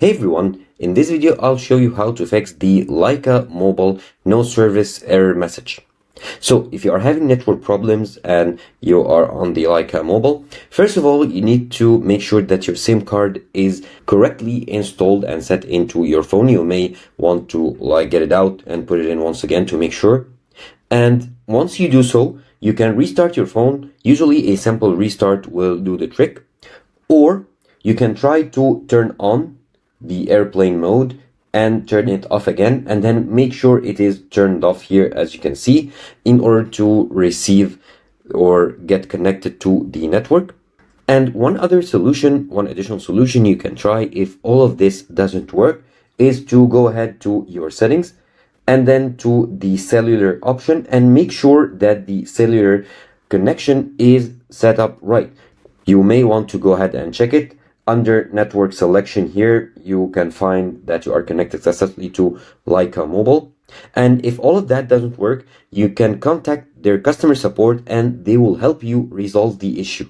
Hey everyone, in this video I'll show you how to fix the Lyca Mobile no service error message. So if you are having network problems and you are on the Lyca Mobile, first of all you need to make sure that your SIM card is correctly installed and set into your phone. You may want to get it out and put it in once again to make sure. And once you do so, you can restart your phone. Usually a simple restart will do the trick. Or you can try to turn on the airplane mode and turn it off again, and then make sure it is turned off here, as you can see, in order to receive or get connected to the network. And one additional solution you can try if all of this doesn't work is to go ahead to your settings and then to the cellular option and make sure that the cellular connection is set up right. You may want to go ahead and check it. Under network selection here, you can find that you are connected successfully to Lyca Mobile. And if all of that doesn't work, you can contact their customer support and they will help you resolve the issue.